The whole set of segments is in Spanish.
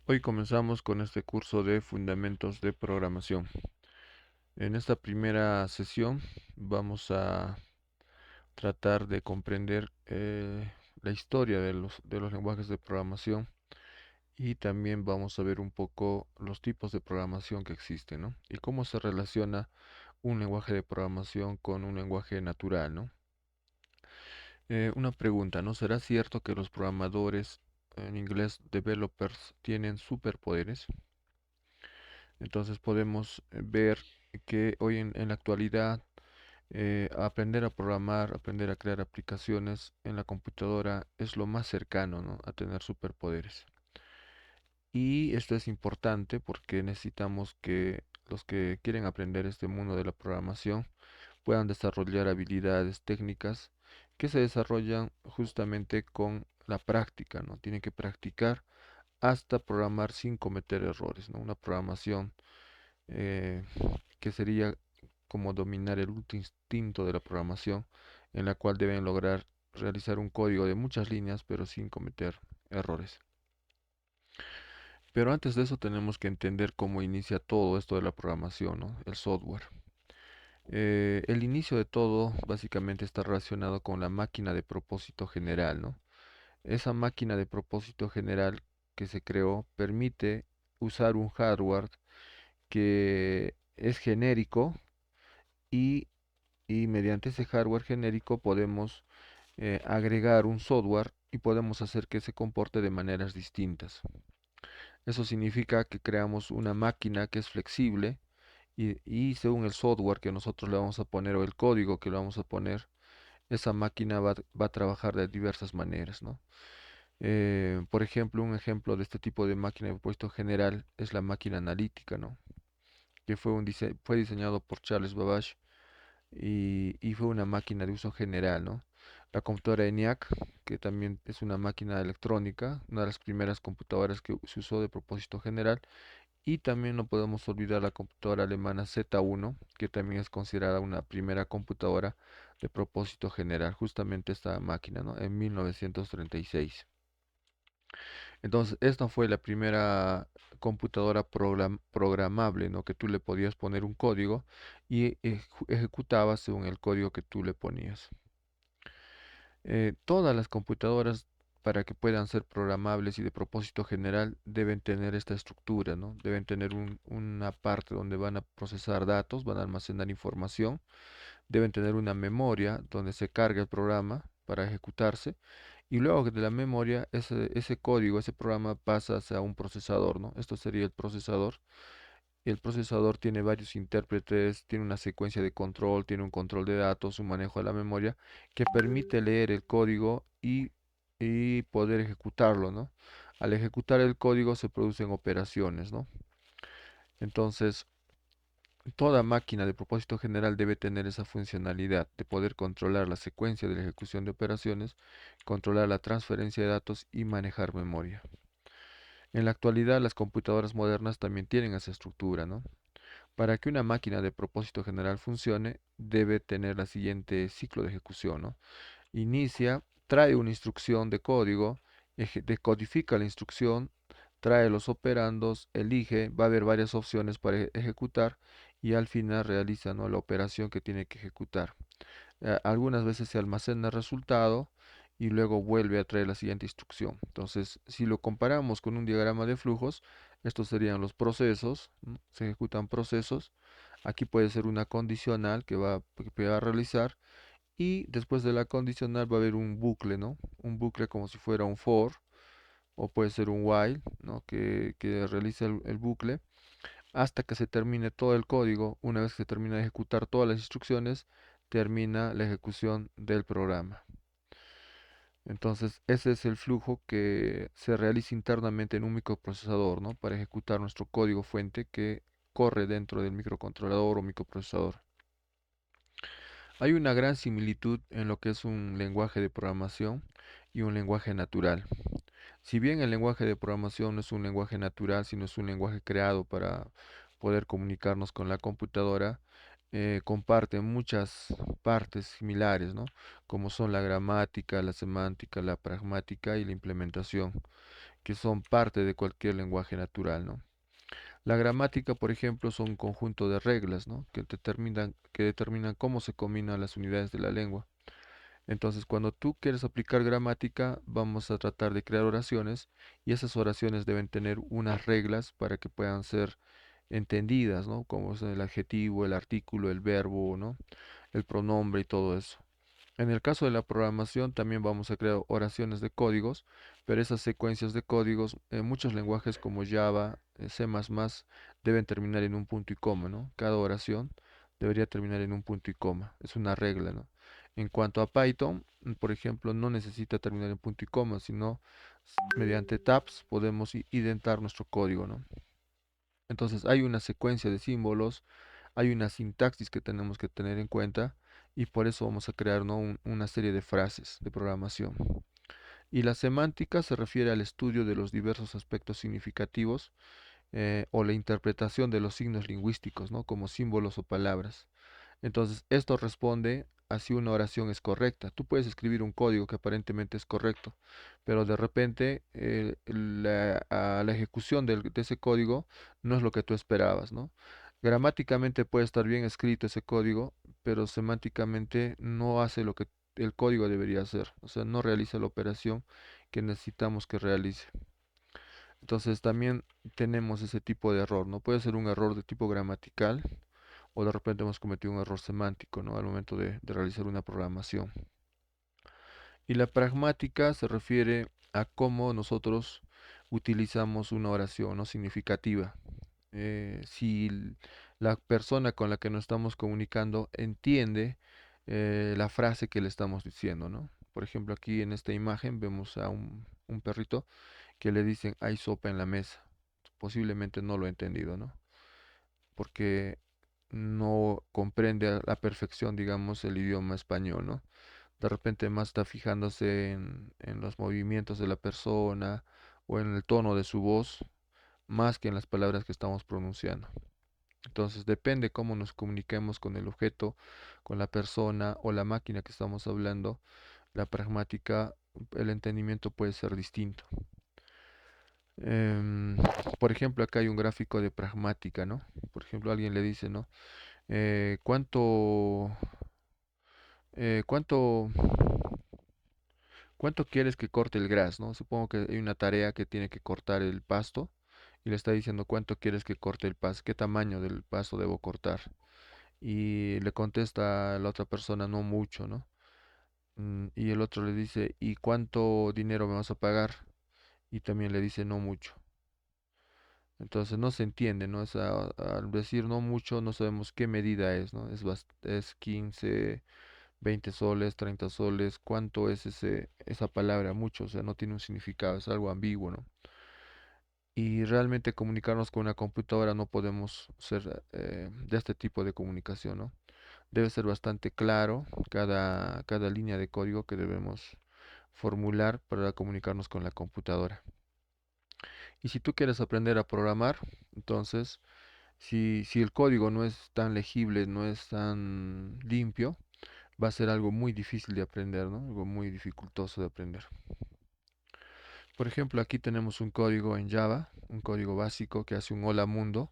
Hoy comenzamos con este curso de Fundamentos de Programación. En esta primera sesión vamos a tratar de comprender la historia de los lenguajes de programación y también vamos a ver un poco los tipos de programación que existen, ¿no? Y cómo se relaciona un lenguaje de programación con un lenguaje natural, ¿no? Una pregunta, ¿no? ¿Será cierto que los programadores, en inglés developers, tienen superpoderes? Entonces podemos ver que hoy en la actualidad aprender a programar, aprender a crear aplicaciones en la computadora es lo más cercano, ¿no?, a tener superpoderes. Y esto es importante porque necesitamos que los que quieren aprender este mundo de la programación puedan desarrollar habilidades técnicas que se desarrollan justamente con la práctica, ¿no? Tienen que practicar hasta programar sin cometer errores, ¿no? Una programación eh, que sería como dominar el último instinto de la programación, en la cual deben lograr realizar un código de muchas líneas, pero sin cometer errores. Pero antes de eso tenemos que entender cómo inicia todo esto de la programación, ¿no? El software. El inicio de todo básicamente está relacionado con la máquina de propósito general, ¿no? Esa máquina de propósito general que se creó permite usar un hardware que es genérico y, y mediante ese hardware genérico podemos agregar un software y podemos hacer que se comporte de maneras distintas. Eso significa que creamos una máquina que es flexible y según el software que nosotros le vamos a poner o el código que le vamos a poner, esa máquina va a trabajar de diversas maneras, ¿no? Por ejemplo, un ejemplo de este tipo de máquina de propósito general es la máquina analítica, ¿no? Que fue diseñado por Charles Babbage y fue una máquina de uso general, ¿no? La computadora ENIAC, que también es una máquina electrónica, una de las primeras computadoras que se usó de propósito general, y también no podemos olvidar la computadora alemana Z1, que también es considerada una primera computadora de propósito general, justamente esta máquina, ¿no? En 1936. Entonces, esta fue la primera computadora programable, ¿no? Que tú le podías poner un código y ejecutaba según el código que tú le ponías. Todas las computadoras, para que puedan ser programables y de propósito general, deben tener esta estructura, ¿no? Deben tener una parte donde van a procesar datos, van a almacenar información, deben tener una memoria donde se carga el programa para ejecutarse y luego de la memoria ese código, ese programa pasa hacia un procesador, ¿no? Esto sería el procesador. El procesador tiene varios intérpretes, tiene una secuencia de control, tiene un control de datos, un manejo de la memoria que permite leer el código y poder ejecutarlo, ¿no? Al ejecutar el código se producen operaciones, ¿no? Entonces, toda máquina de propósito general debe tener esa funcionalidad de poder controlar la secuencia de la ejecución de operaciones, controlar la transferencia de datos y manejar memoria. En la actualidad, las computadoras modernas también tienen esa estructura, ¿no? Para que una máquina de propósito general funcione, debe tener la siguiente ciclo de ejecución, ¿no? Inicia, trae una instrucción de código, decodifica la instrucción, trae los operandos, elige, va a haber varias opciones para ejecutar y al final realiza, ¿no?, la operación que tiene que ejecutar. Algunas veces se almacena el resultado y luego vuelve a traer la siguiente instrucción. Entonces, si lo comparamos con un diagrama de flujos, estos serían los procesos, ¿no? Se ejecutan procesos. Aquí puede ser una condicional que va a realizar y después de la condicional va a haber un bucle, ¿no? Un bucle como si fuera un for o puede ser un while, ¿no? Que realiza el bucle hasta que se termine todo el código. Una vez que se termina de ejecutar todas las instrucciones, termina la ejecución del programa. Entonces, ese es el flujo que se realiza internamente en un microprocesador, ¿no? Para ejecutar nuestro código fuente que corre dentro del microcontrolador o microprocesador. Hay una gran similitud en lo que es un lenguaje de programación y un lenguaje natural. Si bien el lenguaje de programación no es un lenguaje natural, sino es un lenguaje creado para poder comunicarnos con la computadora, comparte muchas partes similares, ¿no? Como son la gramática, la semántica, la pragmática y la implementación. que son parte de cualquier lenguaje natural, ¿no? La gramática, por ejemplo, son un conjunto de reglas, ¿no? Que determinan cómo se combinan las unidades de la lengua. Entonces, cuando tú quieres aplicar gramática, vamos a tratar de crear oraciones y esas oraciones deben tener unas reglas para que puedan ser entendidas, ¿no? Como es el adjetivo, el artículo, el verbo, ¿no? El pronombre y todo eso. En el caso de la programación también vamos a crear oraciones de códigos, pero esas secuencias de códigos en muchos lenguajes como Java, C++, deben terminar en un punto y coma, ¿no? Cada oración debería terminar en un punto y coma, es una regla, ¿no? En cuanto a Python, por ejemplo, no necesita terminar en punto y coma, sino mediante tabs podemos identar nuestro código, ¿no? Entonces hay una secuencia de símbolos, hay una sintaxis que tenemos que tener en cuenta y por eso vamos a crear, ¿no? Una serie de frases de programación. Y la semántica se refiere al estudio de los diversos aspectos significativos o la interpretación de los signos lingüísticos, ¿no? Como símbolos o palabras. Entonces, esto responde a si una oración es correcta. Tú puedes escribir un código que aparentemente es correcto, pero de repente la ejecución de ese código no es lo que tú esperabas, ¿no? Gramáticamente puede estar bien escrito ese código, pero semánticamente no hace lo que el código debería hacer, o sea, no realiza la operación que necesitamos que realice. Entonces también tenemos ese tipo de error, ¿no? Puede ser un error de tipo gramatical o de repente hemos cometido un error semántico, ¿no? Al momento de realizar una programación. Y la pragmática se refiere a cómo nosotros utilizamos una oración, ¿no? Significativa. Si la persona con la que nos estamos comunicando entiende la frase que le estamos diciendo, ¿no? Por ejemplo, aquí en esta imagen vemos a un perrito que le dicen hay sopa en la mesa. Posiblemente no lo he entendido, ¿no? Porque no comprende a la perfección, digamos, el idioma español, ¿no? De repente más está fijándose en los movimientos de la persona o en el tono de su voz, más que en las palabras que estamos pronunciando. Entonces depende cómo nos comuniquemos con el objeto, con la persona o la máquina que estamos hablando, la pragmática, el entendimiento puede ser distinto. Em, por ejemplo, acá hay un gráfico de pragmática, ¿no? Por ejemplo, alguien le dice, ¿no? ¿Cuánto, cuánto, cuánto quieres que corte el gras, ¿no? Supongo que hay una tarea que tiene que cortar el pasto y le está diciendo cuánto quieres que corte el pasto, qué tamaño del pasto debo cortar. Y le contesta a la otra persona, no mucho, ¿no? Y el otro le dice, ¿y cuánto dinero me vas a pagar? Y también le dice, no mucho. Entonces no se entiende, ¿no? Al decir no mucho, no sabemos qué medida es, ¿no? Es 15, 20 soles, 30 soles, ¿cuánto es esa palabra? Mucho, o sea, no tiene un significado, es algo ambiguo, ¿no? Y realmente comunicarnos con una computadora no podemos ser de este tipo de comunicación, ¿no? Debe ser bastante claro cada línea de código que debemos formular para comunicarnos con la computadora. Y si tú quieres aprender a programar, entonces, si el código no es tan legible, no es tan limpio, va a ser algo muy difícil de aprender, ¿no? Algo muy dificultoso de aprender. Por ejemplo, aquí tenemos un código en Java, un código básico que hace un hola mundo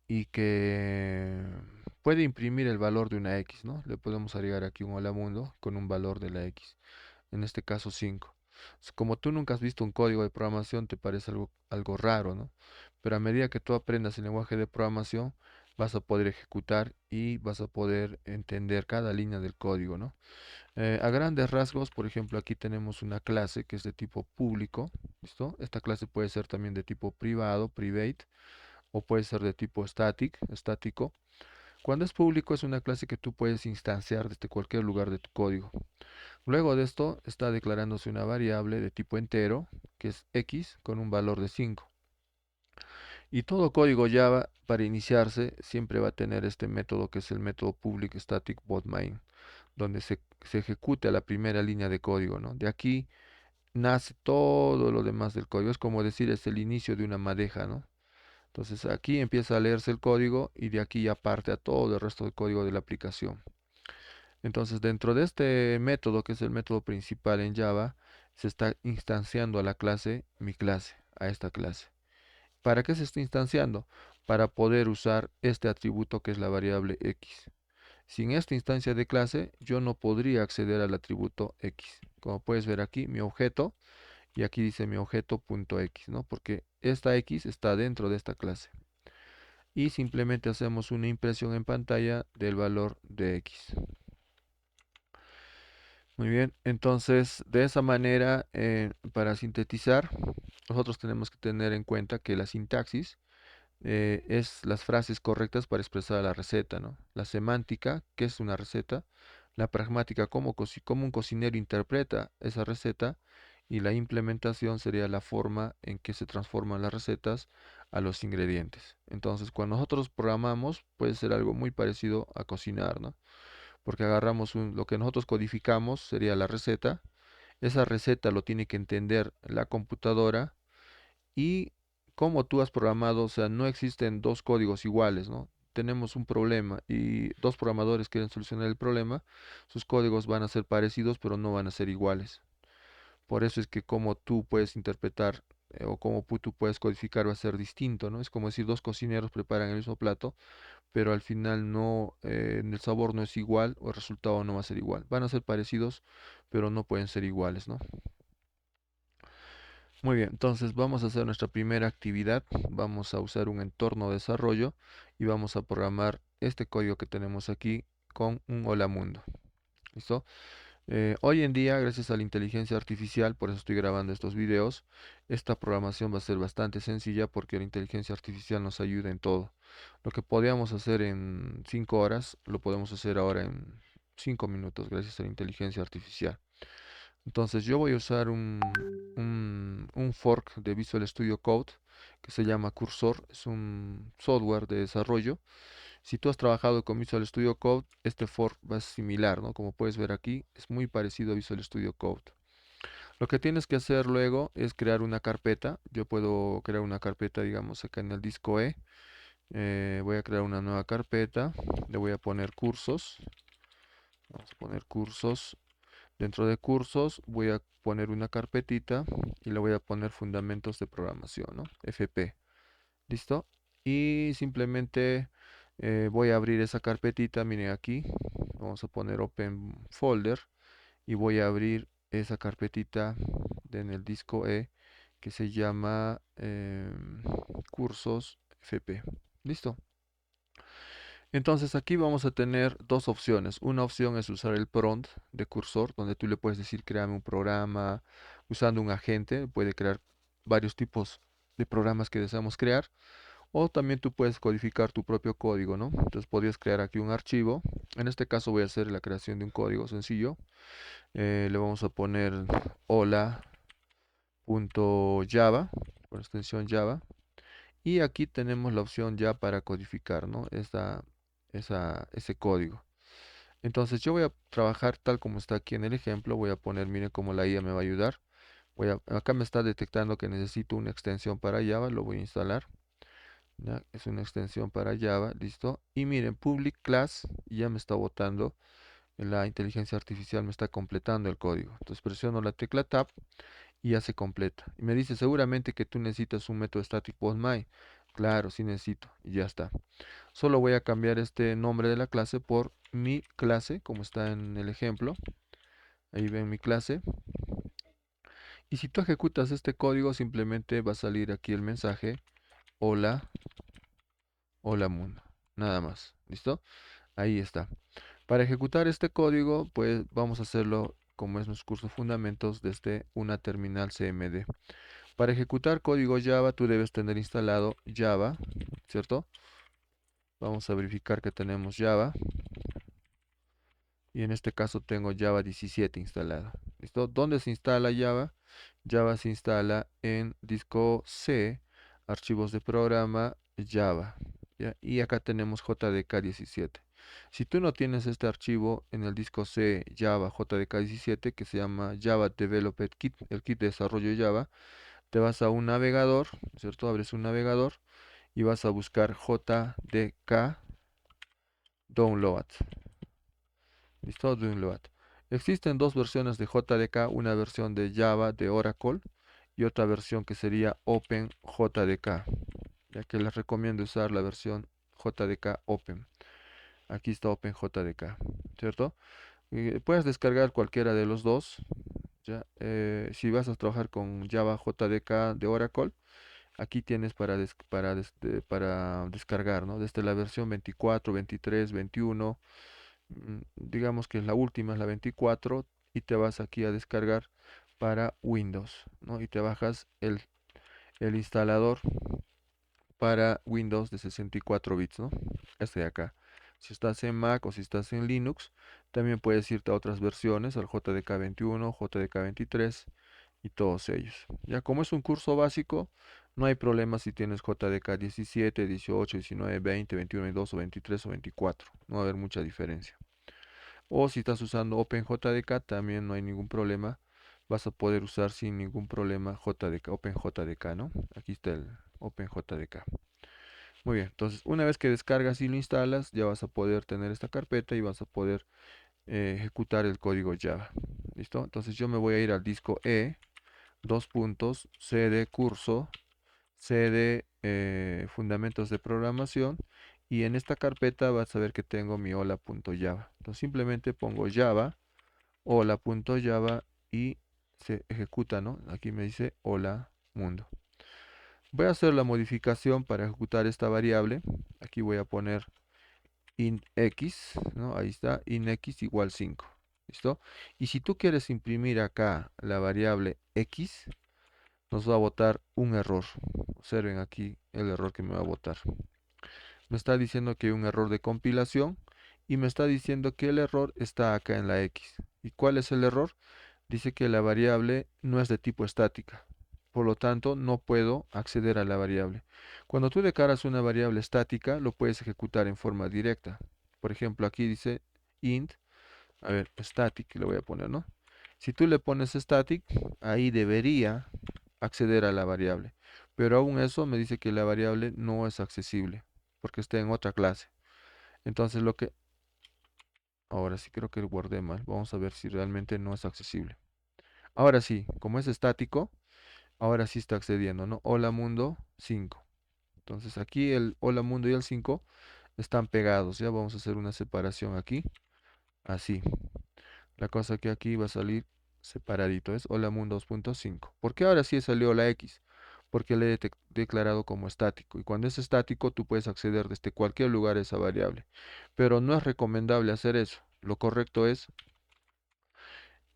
y que puede imprimir el valor de una X, ¿no? Le podemos agregar aquí un hola mundo con un valor de la X, en este caso 5. Como tú nunca has visto un código de programación, te parece algo raro, ¿no? Pero a medida que tú aprendas el lenguaje de programación, vas a poder ejecutar y vas a poder entender cada línea del código, ¿no? A grandes rasgos, por ejemplo, aquí tenemos una clase que es de tipo público, ¿listo? Esta clase puede ser también de tipo privado, private, o puede ser de tipo estático. Cuando es público es una clase que tú puedes instanciar desde cualquier lugar de tu código. Luego de esto está declarándose una variable de tipo entero, que es x, con un valor de 5. Y todo código Java para iniciarse siempre va a tener este método que es el método public static void main, donde se ejecuta la primera línea de código, ¿no? De aquí nace todo lo demás del código. Es como decir, es el inicio de una madeja, ¿no? Entonces aquí empieza a leerse el código y de aquí ya parte a todo el resto del código de la aplicación. Entonces dentro de este método, que es el método principal en Java, se está instanciando a la clase, mi clase, a esta clase. ¿Para qué se está instanciando? Para poder usar este atributo que es la variable x. Sin esta instancia de clase, yo no podría acceder al atributo x. Como puedes ver aquí, mi objeto, y aquí dice mi objeto.x, ¿no? Porque esta x está dentro de esta clase. Y simplemente hacemos una impresión en pantalla del valor de x. Muy bien, entonces de esa manera, para sintetizar, nosotros tenemos que tener en cuenta que la sintaxis es las frases correctas para expresar la receta, ¿no? La semántica, que es una receta, la pragmática, cómo un cocinero interpreta esa receta, y la implementación sería la forma en que se transforman las recetas a los ingredientes. Entonces, cuando nosotros programamos, puede ser algo muy parecido a cocinar, ¿no? Porque agarramos lo que nosotros codificamos, sería la receta, esa receta lo tiene que entender la computadora, y como tú has programado, o sea, no existen dos códigos iguales, ¿no? Tenemos un problema y dos programadores quieren solucionar el problema, sus códigos van a ser parecidos, pero no van a ser iguales. Por eso es que como tú puedes interpretar o como tú puedes codificar va a ser distinto, ¿no? Es como decir dos cocineros preparan el mismo plato, pero al final no, el sabor no es igual o el resultado no va a ser igual. Van a ser parecidos, pero no pueden ser iguales, ¿no? Muy bien, entonces vamos a hacer nuestra primera actividad. Vamos a usar un entorno de desarrollo y vamos a programar este código que tenemos aquí con un hola mundo. ¿Listo? Hoy en día, gracias a la inteligencia artificial, por eso estoy grabando estos videos, esta programación va a ser bastante sencilla porque la inteligencia artificial nos ayuda en todo. Lo que podíamos hacer en 5 horas, lo podemos hacer ahora en 5 minutos gracias a la inteligencia artificial. Entonces yo voy a usar un fork de Visual Studio Code que se llama Cursor. Es un software de desarrollo. Si tú has trabajado con Visual Studio Code, este fork va a ser similar, ¿no? Como puedes ver aquí, es muy parecido a Visual Studio Code. Lo que tienes que hacer luego es crear una carpeta. Yo puedo crear una carpeta, digamos, acá en el disco E. Voy a crear una nueva carpeta. Le voy a poner cursos. Vamos a poner cursos. Dentro de cursos voy a poner una carpetita y le voy a poner fundamentos de programación, ¿no? FP. ¿Listo? Y simplemente voy a abrir esa carpetita, miren aquí. Vamos a poner Open Folder y voy a abrir esa carpetita en el disco E que se llama cursos FP. ¿Listo? Entonces aquí vamos a tener dos opciones. Una opción es usar el prompt de cursor, donde tú le puedes decir créame un programa usando un agente. Puede crear varios tipos de programas que deseamos crear. O también tú puedes codificar tu propio código, ¿no? Entonces podrías crear aquí un archivo. En este caso voy a hacer la creación de un código sencillo. Le vamos a poner hola.java, por extensión Java. Y aquí tenemos la opción ya para codificar, ¿no? Ese código. Entonces yo voy a trabajar tal como está aquí en el ejemplo. Voy a poner, miren cómo la IA me va a ayudar. Acá me está detectando que necesito una extensión para Java. Lo voy a instalar. ¿Ya? Es una extensión para Java. Listo. Y miren, public class ya me está botando. La inteligencia artificial me está completando el código. Entonces presiono la tecla Tab y ya se completa. Y me dice seguramente que tú necesitas un método static post my. Claro, sí necesito. Y ya está. Solo voy a cambiar este nombre de la clase por mi clase, como está en el ejemplo. Ahí ven mi clase. Y si tú ejecutas este código, simplemente va a salir aquí el mensaje, hola, hola mundo. Nada más. ¿Listo? Ahí está. Para ejecutar este código, pues vamos a hacerlo como es nuestro curso fundamentos desde una terminal CMD. Para ejecutar código Java, tú debes tener instalado Java, ¿cierto? Vamos a verificar que tenemos Java. Y en este caso tengo Java 17 instalado. ¿Listo? ¿Dónde se instala Java? Java se instala en disco C, archivos de programa Java. ¿Ya? Y acá tenemos JDK 17. Si tú no tienes este archivo en el disco C Java JDK 17, que se llama Java Developer Kit, el kit de desarrollo Java, te vas a un navegador, ¿cierto? Abres un navegador y vas a buscar JDK Download. ¿Listo? Download. Existen dos versiones de JDK, una versión de Java de Oracle y otra versión que sería OpenJDK, ya que les recomiendo usar la versión JDK Open. Aquí está OpenJDK, ¿cierto? Puedes descargar cualquiera de los dos, ¿ya? Si vas a trabajar con Java JDK de Oracle, aquí tienes para descargar, ¿no? Desde la versión 24, 23, 21, digamos que la última es la 24 y te vas aquí a descargar para Windows, ¿no? Y te bajas el instalador para Windows de 64 bits, ¿no? Este de acá. Si estás en Mac o si estás en Linux, también puedes irte a otras versiones, al JDK 21, JDK 23 y todos ellos. Ya como es un curso básico, no hay problema si tienes JDK 17, 18, 19, 20, 21, 22 o 23 o 24. No va a haber mucha diferencia. O si estás usando OpenJDK, también no hay ningún problema. Vas a poder usar sin ningún problema JDK, OpenJDK, ¿no? Aquí está el OpenJDK. Muy bien, entonces una vez que descargas y lo instalas, ya vas a poder tener esta carpeta y vas a poder ejecutar el código Java. ¿Listo? Entonces yo me voy a ir al disco E, dos puntos, CD curso, CD fundamentos de programación, y en esta carpeta vas a ver que tengo mi hola.java. Entonces simplemente pongo Java, hola.java y se ejecuta, ¿no? Aquí me dice hola mundo. Voy a hacer la modificación para ejecutar esta variable. Aquí voy a poner int x, ¿no? Ahí está, int x igual 5. ¿Listo? Y si tú quieres imprimir acá la variable x, nos va a botar un error. Observen aquí el error que me va a botar. Me está diciendo que hay un error de compilación y me está diciendo que el error está acá en la x. ¿Y cuál es el error? Dice que la variable no es de tipo estática. Por lo tanto, no puedo acceder a la variable. Cuando tú declaras una variable estática, lo puedes ejecutar en forma directa. Por ejemplo, aquí dice int, a ver, static, le voy a poner, ¿no? Si tú le pones static, ahí debería acceder a la variable. Pero aún eso me dice que la variable no es accesible, porque está en otra clase. Entonces ahora sí creo que lo guardé mal. Vamos a ver si realmente no es accesible. Ahora sí, como es estático, ahora sí está accediendo, ¿no? Hola mundo 5. Entonces aquí el hola mundo y el 5 están pegados. Ya vamos a hacer una separación aquí. Así. La cosa que aquí va a salir separadito es hola mundo 2.5. ¿Por qué ahora sí salió la X? Porque le he declarado como estático. Y cuando es estático, tú puedes acceder desde cualquier lugar a esa variable. Pero no es recomendable hacer eso. Lo correcto es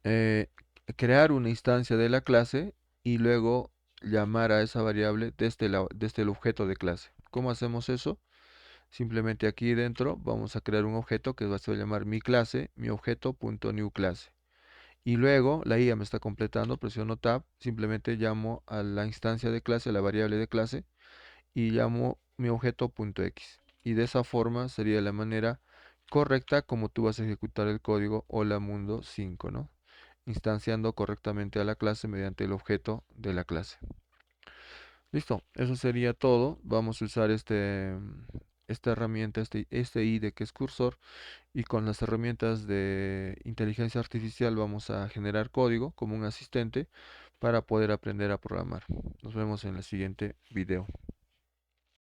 eh, crear una instancia de la clase y luego llamar a esa variable desde el objeto de clase. ¿Cómo hacemos eso? Simplemente aquí dentro vamos a crear un objeto que va a llamar mi clase, mi objeto.newClasse. Y luego la IA me está completando, presiono Tab, simplemente llamo a la instancia de clase, a la variable de clase, y llamo mi objeto.x. Y de esa forma sería la manera correcta como tú vas a ejecutar el código hola mundo 5, ¿no? Instanciando correctamente a la clase mediante el objeto de la clase. Listo, eso sería todo. Vamos a usar esta herramienta, este IDE que es cursor, y con las herramientas de inteligencia artificial vamos a generar código como un asistente para poder aprender a programar. Nos vemos en el siguiente video.